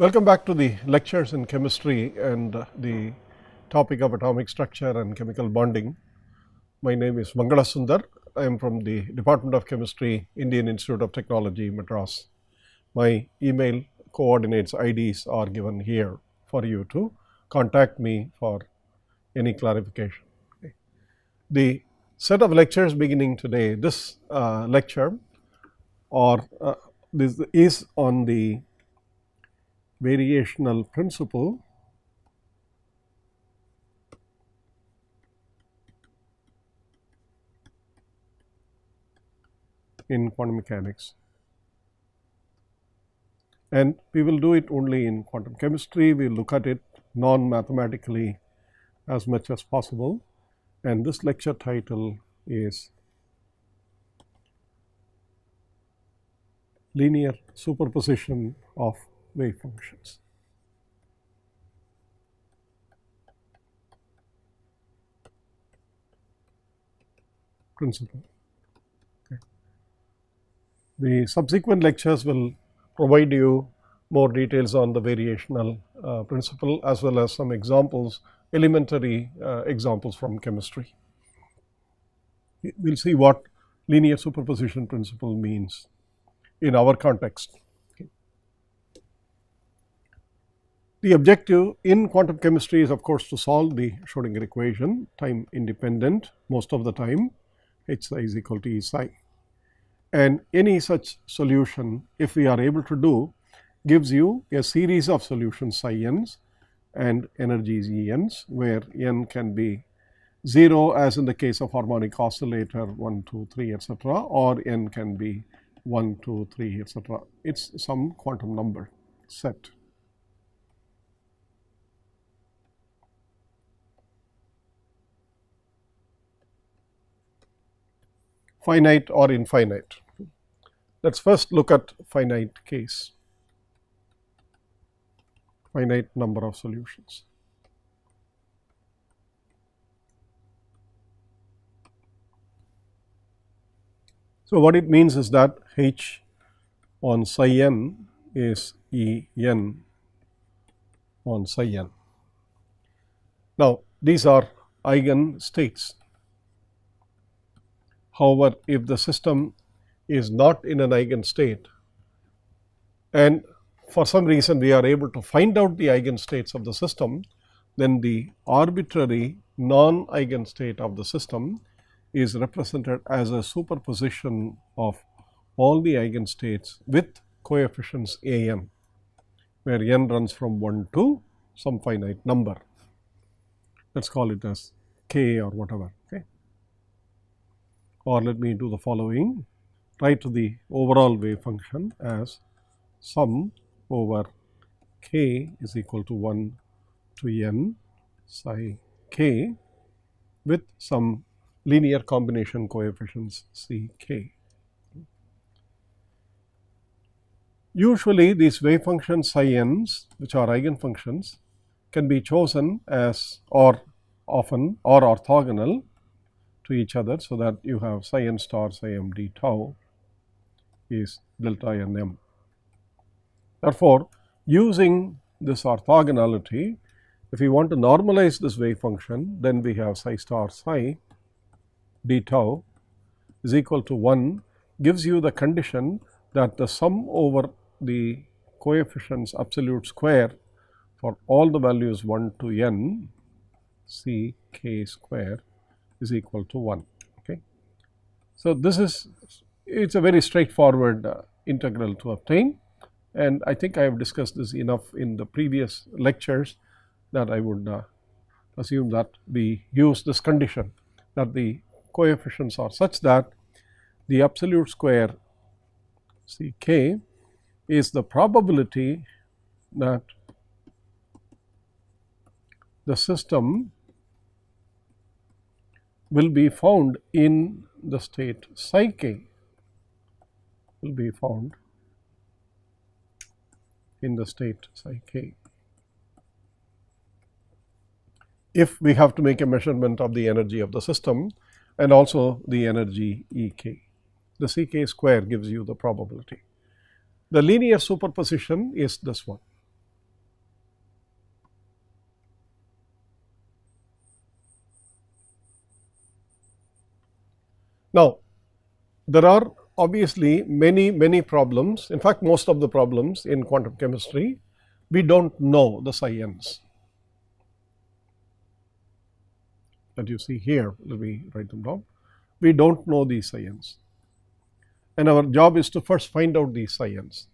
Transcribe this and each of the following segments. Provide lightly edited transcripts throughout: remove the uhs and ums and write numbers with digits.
Welcome back to the lectures in chemistry and the topic of atomic structure and chemical bonding. My name is Mangala Sundar. I am from the Department of Chemistry, Indian Institute of Technology, Madras. My email coordinates IDs are given here for you to contact me for any clarification. Okay. The set of lectures beginning today, this lecture this is on the variational principle in quantum mechanics, and we will do it only in quantum chemistry. We will look at it non-mathematically as much as possible, and this lecture title is Linear Superposition of Wave Functions. Principle. Okay. The subsequent lectures will provide you more details on the variational principle as well as some examples, elementary examples from chemistry. We will see what linear superposition principle means in our context. Okay. The objective in quantum chemistry is of course to solve the Schrodinger equation, time independent most of the time, h psi is equal to E psi, and any such solution, if we are able to do, gives you a series of solutions psi n's and energies E n's, where n can be 0 as in the case of harmonic oscillator 1, 2, 3 etc., or n can be 1, 2, 3 etc. It is some quantum number set. Finite or infinite. Let us first look at finite case, finite number of solutions. So, what it means is that h on psi n is E n on psi n. Now, these are eigen states. However, if the system is not in an eigen state and for some reason we are able to find out the eigenstates of the system, then the arbitrary non-eigen state of the system is represented as a superposition of all the eigenstates with coefficients a n, where n runs from 1 to some finite number. Let us call it as k or whatever. Okay. Or let me do the following, write the overall wave function as sum over k is equal to 1 to n psi k with some linear combination coefficients c k. Usually these wave functions psi n's, which are eigenfunctions, can be chosen as or often or orthogonal to each other, so that you have psi n star psi m d tau is delta n m. Therefore, using this orthogonality, if we want to normalize this wave function, then we have psi star psi d tau is equal to 1, gives you the condition that the sum over the coefficients absolute square for all the values 1 to n c k square is equal to 1. Okay. So, this is a very straightforward integral to obtain, and I think I have discussed this enough in the previous lectures that I would assume that we use this condition, that the coefficients are such that the absolute square c k is the probability that the system will be found in the state psi k, will be found in the state psi k. If we have to make a measurement of the energy of the system and also the energy E k, the c k square gives you the probability. The linear superposition is this one. Now, there are obviously many problems. In fact, most of the problems in quantum chemistry, we do not know the psi n's that you see here. Let me write them down. We do not know these psi n's, and our job is to first find out these psi n's.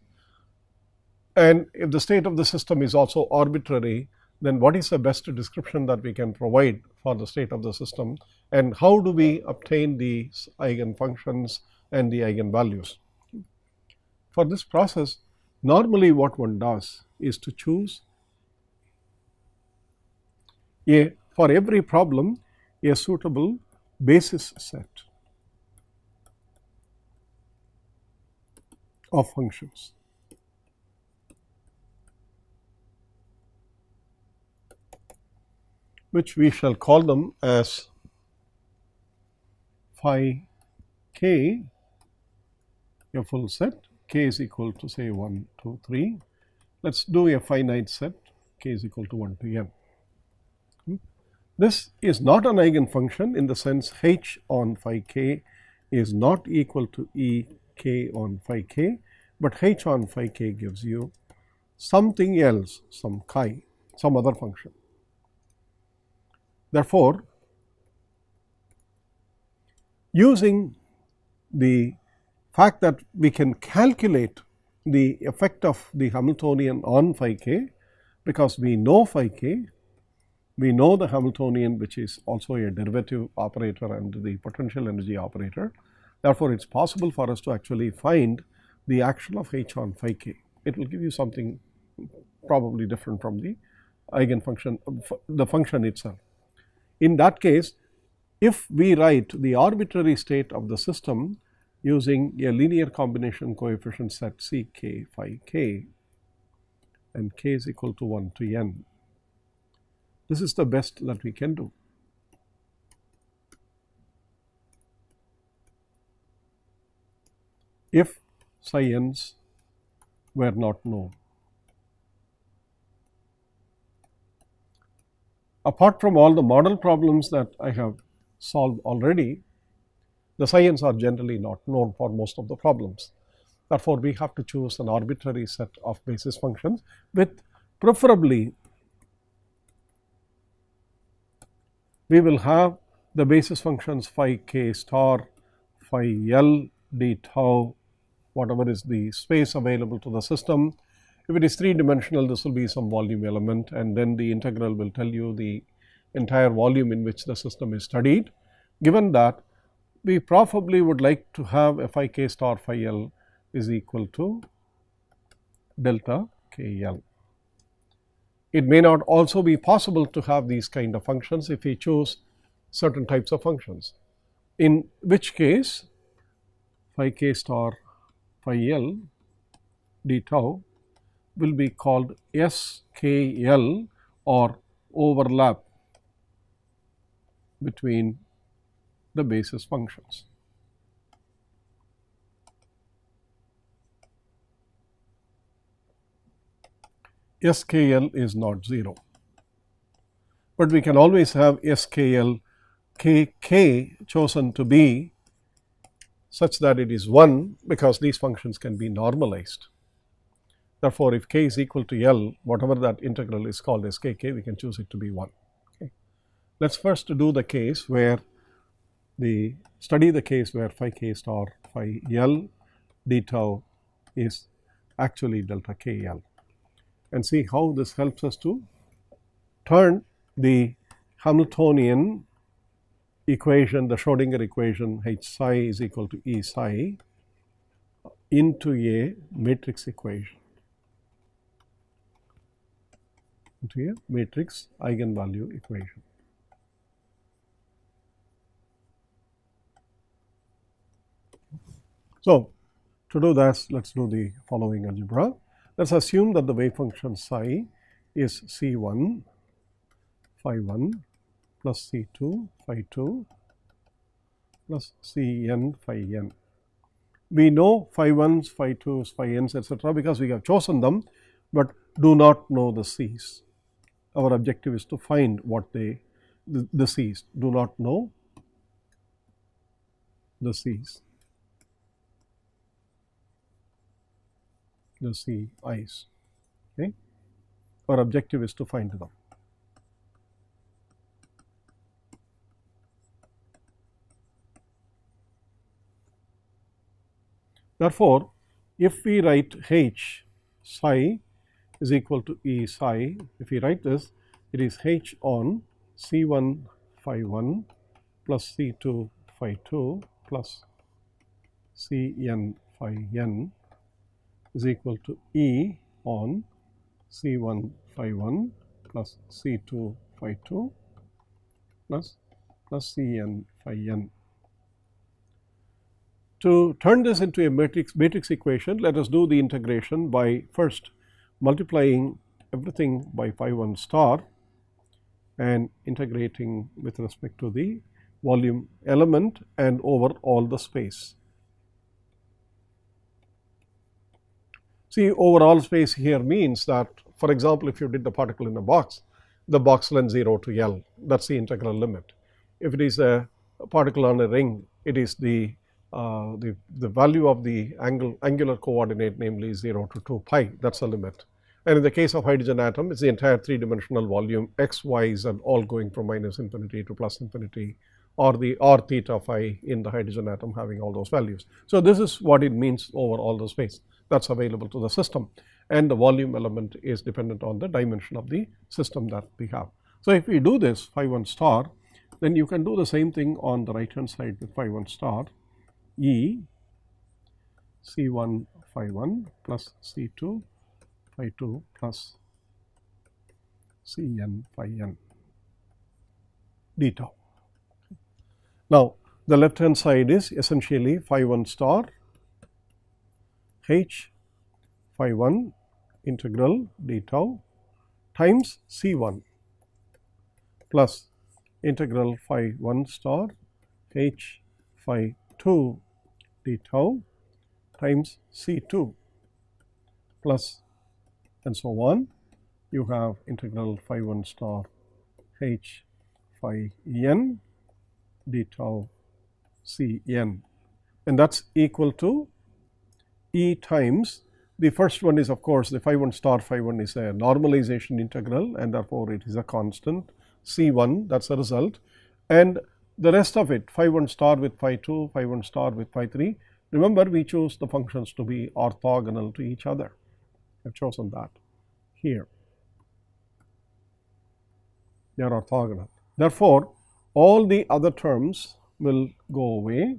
And if the state of the system is also arbitrary, then what is the best description that we can provide for the state of the system, and how do we obtain these eigenfunctions and the eigenvalues? For this process, normally what one does is to choose for every problem a suitable basis set of functions. Which we shall call them as phi k, a full set, k is equal to say 1, 2, 3. Let us do a finite set, k is equal to 1 to n. This is not an eigenfunction in the sense h on phi k is not equal to e k on phi k, but h on phi k gives you something else, some chi, some other function. Therefore, using the fact that we can calculate the effect of the Hamiltonian on phi k, because we know phi k, we know the Hamiltonian, which is also a derivative operator and the potential energy operator. Therefore, it is possible for us to actually find the action of h on phi k. It will give you something probably different from the eigenfunction, the function itself. In that case, if we write the arbitrary state of the system using a linear combination coefficient set C k phi k, and k is equal to 1 to n, this is the best that we can do. If psi n's were not known. Apart from all the model problems that I have solved already, the psi n's are generally not known for most of the problems. Therefore, we have to choose an arbitrary set of basis functions with preferably we will have the basis functions phi k star, phi l, d tau, whatever is the space available to the system. If it is 3-dimensional, this will be some volume element, and then the integral will tell you the entire volume in which the system is studied. Given that, we probably would like to have a phi k star phi l is equal to delta k l. It may not also be possible to have these kind of functions if we choose certain types of functions, in which case phi k star phi l d tau will be called SKL, or overlap between the basis functions. SKL is not 0, but we can always have SKL KK chosen to be such that it is 1, because these functions can be normalized. Therefore, if k is equal to L, whatever that integral is called as kk, we can choose it to be 1. Okay. Let us first do the case where study the case where phi k star phi L d tau is actually delta k L, and see how this helps us to turn the Hamiltonian equation, the Schrodinger equation h psi is equal to E psi, into a matrix equation, into a matrix eigenvalue equation. So, to do that, let us do the following algebra. Let us assume that the wave function psi is C1 phi 1 plus C2 phi 2 plus Cn phi n. We know phi 1s, phi 2s, phi n's, etc., because we have chosen them, but do not know the c's. Our objective is to find what the c's. Do not know the C's, the Ci's. Okay. Our objective is to find them. Therefore, if we write H psi is equal to E psi, if we write this, it is H on C1 phi 1 plus C2 phi 2 plus Cn phi n is equal to E on C1 phi 1 plus C2 phi 2 plus Cn phi n. To turn this into a matrix equation, let us do the integration by first multiplying everything by phi 1 star and integrating with respect to the volume element and over all the space. See, overall space here means that, for example, if you did the particle in a box, the box length 0 to L, that is the integral limit. If it is a particle on a ring, it is the value of the angular coordinate, namely 0 to 2 pi, that is the limit. And in the case of hydrogen atom, it is the entire 3-dimensional volume, x, y, z all going from minus infinity to plus infinity, or theta phi in the hydrogen atom having all those values. So, this is what it means over all the space that is available to the system, and the volume element is dependent on the dimension of the system that we have. So, if we do this phi 1 star, then you can do the same thing on the right hand side with phi 1 star, E C1 phi 1 plus C2 phi 2 plus Cn phi n d tau. Now, the left hand side is essentially phi 1 star H phi 1 integral d tau times C1 plus integral phi 1 star H phi 2 d tau times C2 plus and so on. You have integral phi 1 star H phi n d tau Cn, and that is equal to E times, the first one is of course the phi 1 star phi 1 is a normalization integral, and therefore it is a constant C1, that is the result, and the rest of it phi 1 star with phi 2, phi 1 star with phi 3. Remember, we choose the functions to be orthogonal to each other. I have chosen that here. They are orthogonal. Therefore, all the other terms will go away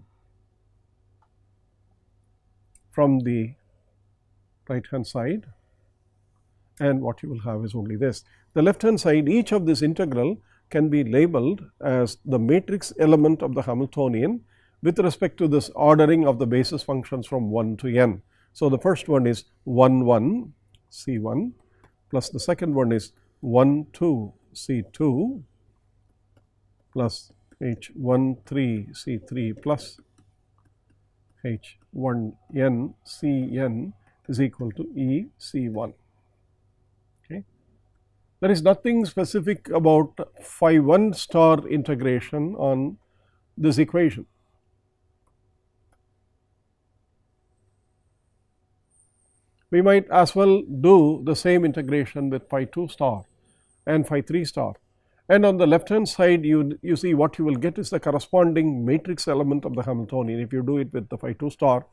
from the right hand side, and what you will have is only this. The left hand side, each of this integral can be labeled as the matrix element of the Hamiltonian with respect to this ordering of the basis functions from 1 to n. So, the first one is 1 1 C1 plus the second one is 1 2 C2 plus H1 3 C3 plus H1 n Cn is equal to E C1. Okay. There is nothing specific about phi 1 star integration on this equation. We might as well do the same integration with phi 2 star and phi 3 star. And on the left hand side, you see what you will get is the corresponding matrix element of the Hamiltonian. If you do it with the phi 2 star,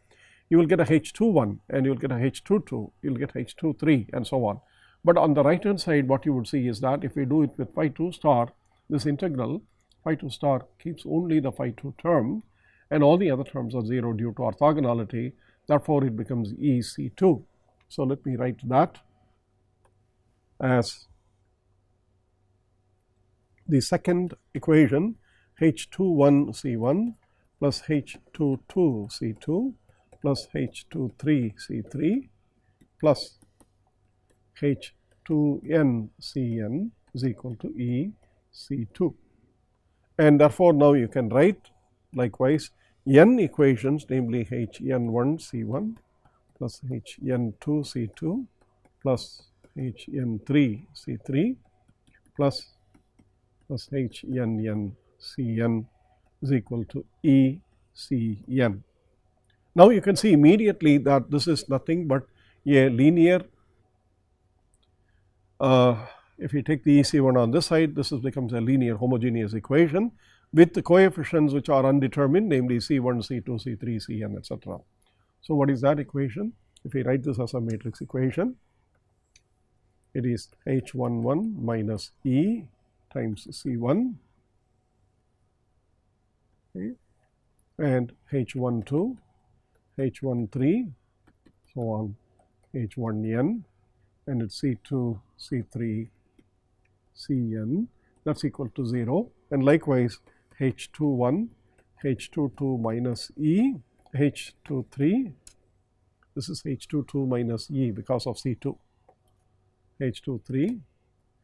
you will get a H21 and you will get a H22, you will get H23 and so on. But on the right hand side, what you would see is that if we do it with phi 2 star, this integral phi 2 star keeps only the phi 2 term and all the other terms are 0 due to orthogonality. Therefore, it becomes EC2. So, let me write that as the second equation, H21 C1 plus H22 C2 plus H23 C3 plus H2n Cn is equal to E C2. And therefore, now you can write likewise n equations, namely Hn1 C1 plus Hn2 C2 plus Hn3 C3 plus Hn Cn is equal to E Cn. Now you can see immediately that this is nothing but a linear, if you take the EC1 on this side, this becomes a linear homogeneous equation with the coefficients which are undetermined, namely C1, C2, C3, Cn, etc. So what is that equation? If we write this as a matrix equation, it is H11 minus E times C1, okay, and H12, H13, so on H1n, and it's C2, C3, Cn, that's equal to 0, and likewise H21, H22 minus E, H23, this is H22 minus E because of C2, H23,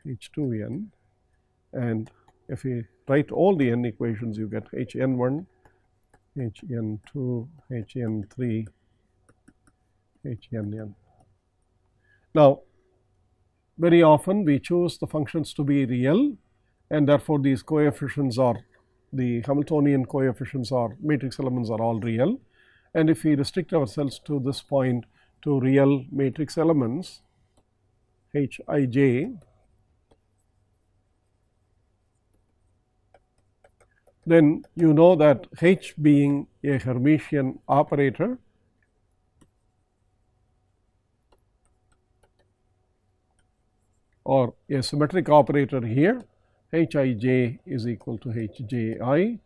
H2n, and if we write all the n equations, you get Hn1, Hn2, Hn3, Hnn. Now, very often we choose the functions to be real, and therefore these coefficients are, the Hamiltonian coefficients or matrix elements are all real. And if we restrict ourselves to this point to real matrix elements Hij, then you know that H being a Hermitian operator, or a symmetric operator here, Hij is equal to Hji.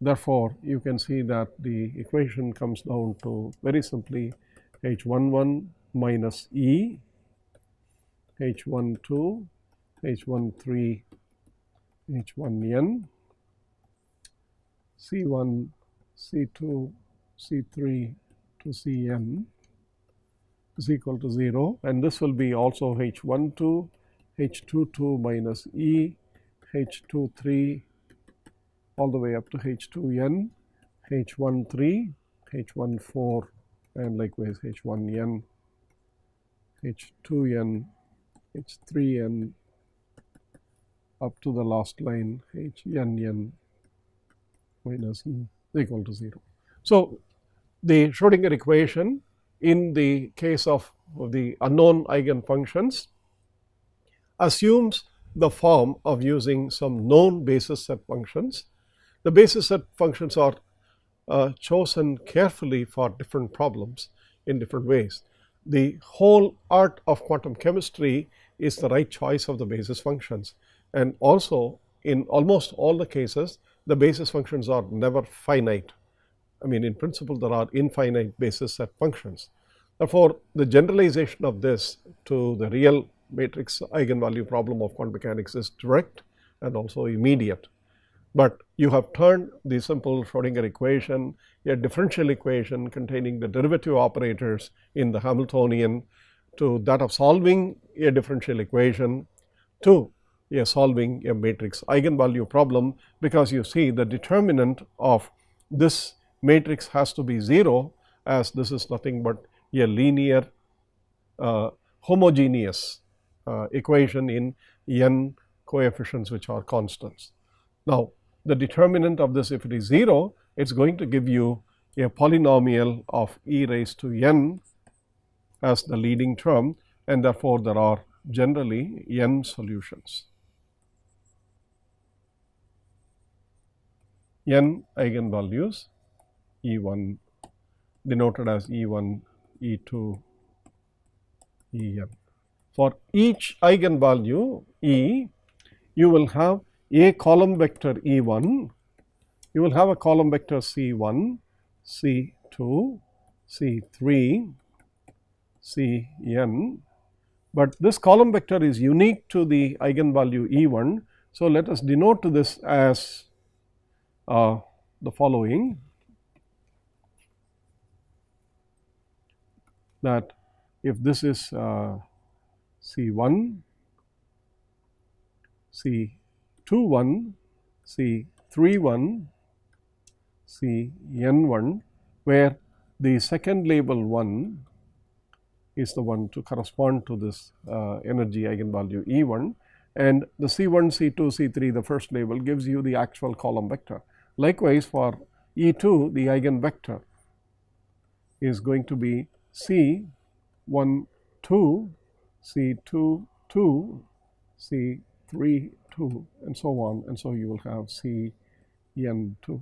Therefore, you can see that the equation comes down to very simply H11 minus E, H12, H13, H1n, C1, C2, C3 to Cn is equal to 0, and this will be also H12, H22 minus E, H23 all the way up to H2n, H13, H14, and likewise H1n, H2n, H3n, up to the last line Hnn minus E is equal to 0. So, the Schrodinger equation in the case of the unknown eigenfunctions assumes the form of using some known basis set functions. The basis set functions are chosen carefully for different problems in different ways. The whole art of quantum chemistry is the right choice of the basis functions, and also in almost all the cases the basis functions are never finite. I mean, in principle there are infinite basis set functions. Therefore, the generalization of this to the real matrix eigenvalue problem of quantum mechanics is direct and also immediate. But you have turned the simple Schrodinger equation, a differential equation containing the derivative operators in the Hamiltonian, to that of solving a differential equation to solving a matrix eigenvalue problem, because you see the determinant of this matrix has to be 0, as this is nothing but a linear homogeneous equation in n coefficients which are constants. Now, the determinant of this, if it is 0, it is going to give you a polynomial of e raised to n as the leading term, and therefore there are generally n solutions. N eigenvalues E1 denoted as E1, E2, En. For each eigenvalue E, you will have a column vector E1, you will have a column vector C1, C2, C3, Cn, but this column vector is unique to the eigenvalue E1. So, let us denote this as the following, that if this is C1, C21, C31, Cn1, where the second label 1 is the one to correspond to this energy eigenvalue E1, and the C1, C2, C3, the first label gives you the actual column vector. Likewise, for E2, the eigenvector, is going to be C1 2, C2 2, C3 2, and so on, and so you will have Cn2.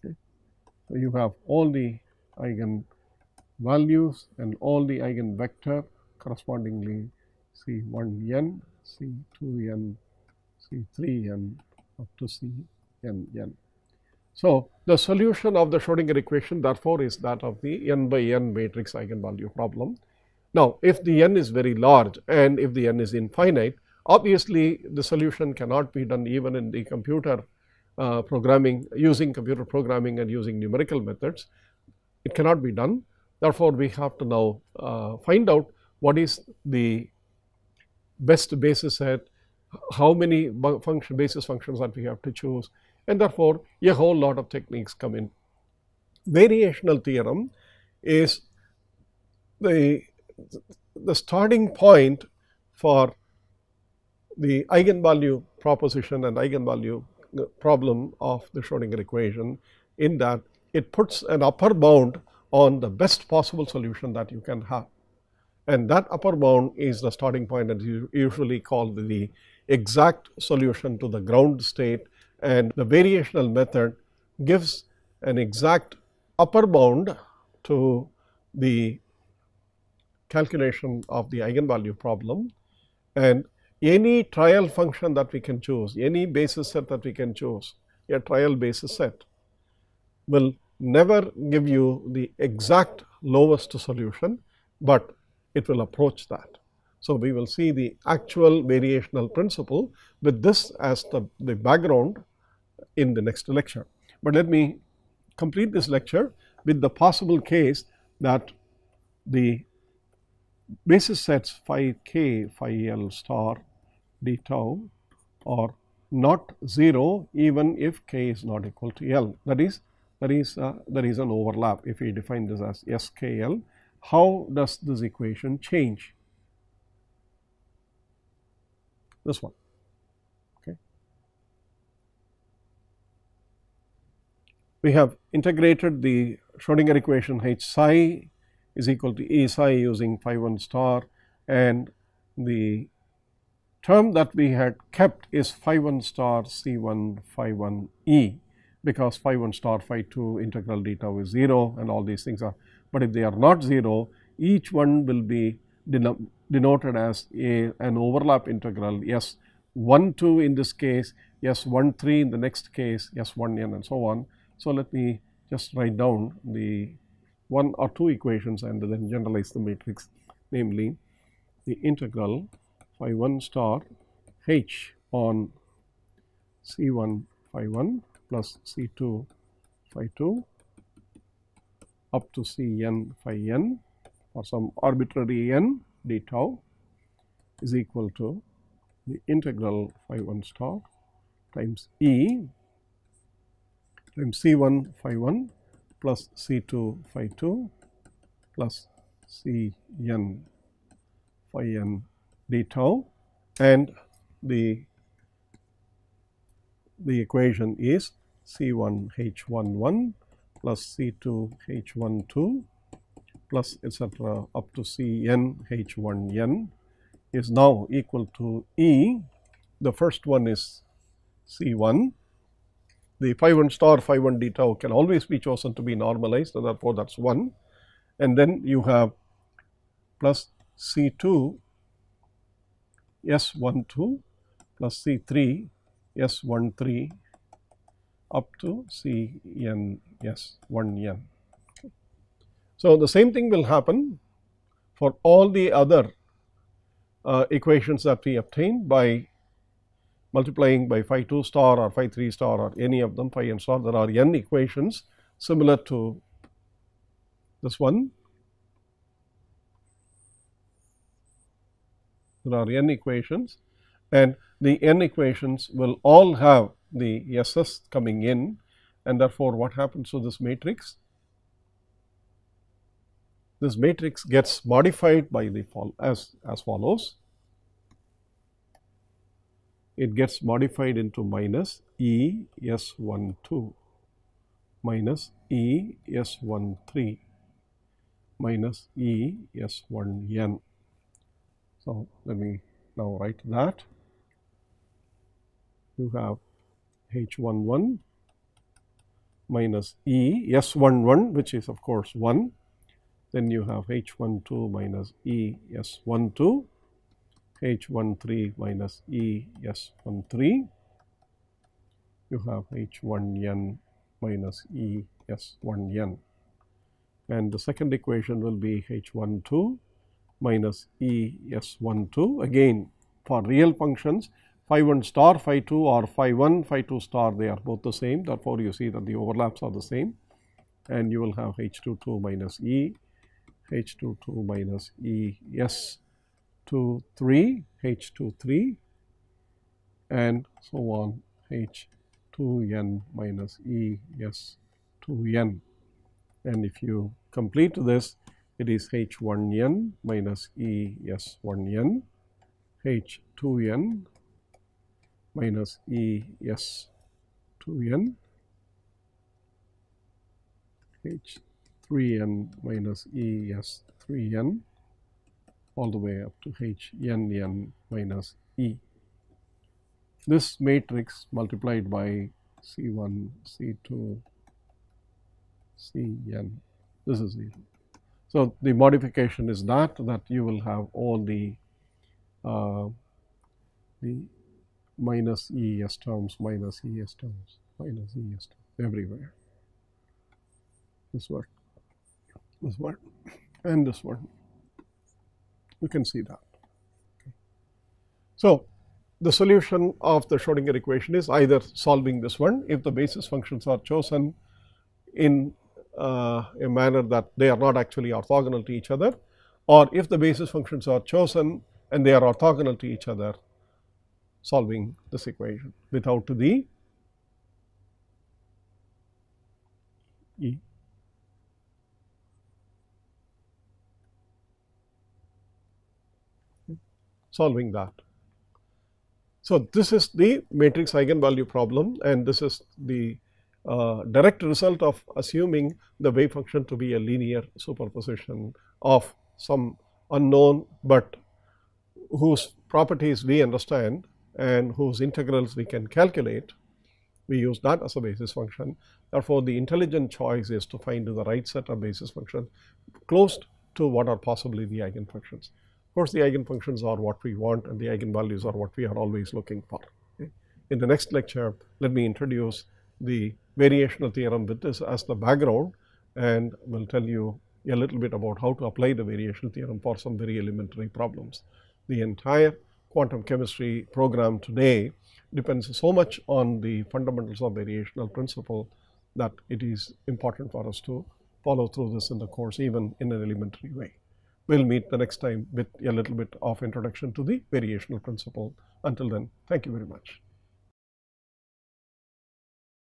Okay. So you have all the eigenvalues and all the eigenvector correspondingly C1n, C2n, C3n up to Cnn. So the solution of the Schrodinger equation therefore is that of the n by n matrix eigenvalue problem. Now, if the n is very large and if the n is infinite, obviously the solution cannot be done even in the computer programming, using computer programming and using numerical methods. It cannot be done. Therefore, we have to now find out what is the best basis set, how many basis functions that we have to choose, and therefore a whole lot of techniques come in. Variational theorem is the starting point for the eigenvalue proposition and eigenvalue problem of the Schrodinger equation, in that it puts an upper bound on the best possible solution that you can have, and that upper bound is the starting point, and is usually called the exact solution to the ground state, and the variational method gives an exact upper bound to the calculation of the eigenvalue problem. And any trial function that we can choose, any basis set that we can choose, a trial basis set, will never give you the exact lowest solution, but it will approach that. So, we will see the actual variational principle with this as the background in the next lecture. But let me complete this lecture with the possible case that the basis sets phi k, phi l star, d tau are not 0 even if k is not equal to L. That is, there is an overlap. If we define this as SKL, how does this equation change? This one. Okay. We have integrated the Schrodinger equation H psi is equal to E psi using phi 1 star, and the term that we had kept is phi 1 star C1 phi 1 E, because phi 1 star phi 2 integral d tau is 0 and all these things are, but if they are not 0, each one will be denoted as an overlap integral S12 in this case, S13 in the next case, S1n and so on. So, let me just write down the one or two equations and then generalize the matrix, namely the integral phi 1 star H on C1 phi 1 plus C2 phi 2 up to Cn phi n for some arbitrary n d tau is equal to the integral phi 1 star times E times C1 phi 1 plus C2 phi 2 plus Cn phi n d tau, and the equation is C1 H11 plus C2 H12 plus etc. up to Cn H1n is now equal to E. The first one is C1. The phi 1 star phi 1 d tau can always be chosen to be normalized, and therefore that is 1. And then you have plus C2 S12 plus C3 S13 up to Cn S1n. Okay. So, the same thing will happen for all the other equations that we obtain by multiplying by phi 2 star or phi 3 star or any of them, phi n star. There are n equations similar to this one. There are n equations, and the n equations will all have the S's coming in, and therefore what happens to this matrix? This matrix gets modified by the as follows. It gets modified into minus E S12 minus E S13 minus E S1n. So, let me now write that. You have H11 minus E S11, which is of course 1. Then you have H12 minus E S12, H13 minus E S13. You have H1n minus E S1n. And the second equation will be H12 minus E S12. Again, for real functions, phi 1 star, phi 2 or phi 1, phi 2 star, they are both the same. Therefore, you see that the overlaps are the same. And you will have H22 minus E, H22 minus E S23, H23, and so on, H2n minus E S2n. And if you complete this, it is H1n minus E S1n, H2n minus E S2n, H3n minus E S3n, all the way up to Hn minus E. This matrix multiplied by C1, C2, Cn, this is 0. So, the modification is that you will have all the minus ES terms, minus ES terms, minus ES terms everywhere. This one, and this one. You can see that. Okay. So, the solution of the Schrodinger equation is either solving this one if the basis functions are chosen in a manner that they are not actually orthogonal to each other, or if the basis functions are chosen and they are orthogonal to each other, solving this equation without the E. Solving that. So, this is the matrix eigenvalue problem, and this is the direct result of assuming the wave function to be a linear superposition of some unknown, but whose properties we understand and whose integrals we can calculate. We use that as a basis function. Therefore, the intelligent choice is to find the right set of basis functions close to what are possibly the eigenfunctions. Of course, the eigenfunctions are what we want and the eigenvalues are what we are always looking for. Okay. In the next lecture, let me introduce the variational theorem with this as the background, and will tell you a little bit about how to apply the variational theorem for some very elementary problems. The entire quantum chemistry program today depends so much on the fundamentals of variational principle that it is important for us to follow through this in the course, even in an elementary way. We will meet the next time with a little bit of introduction to the variational principle. Until then, thank you very much.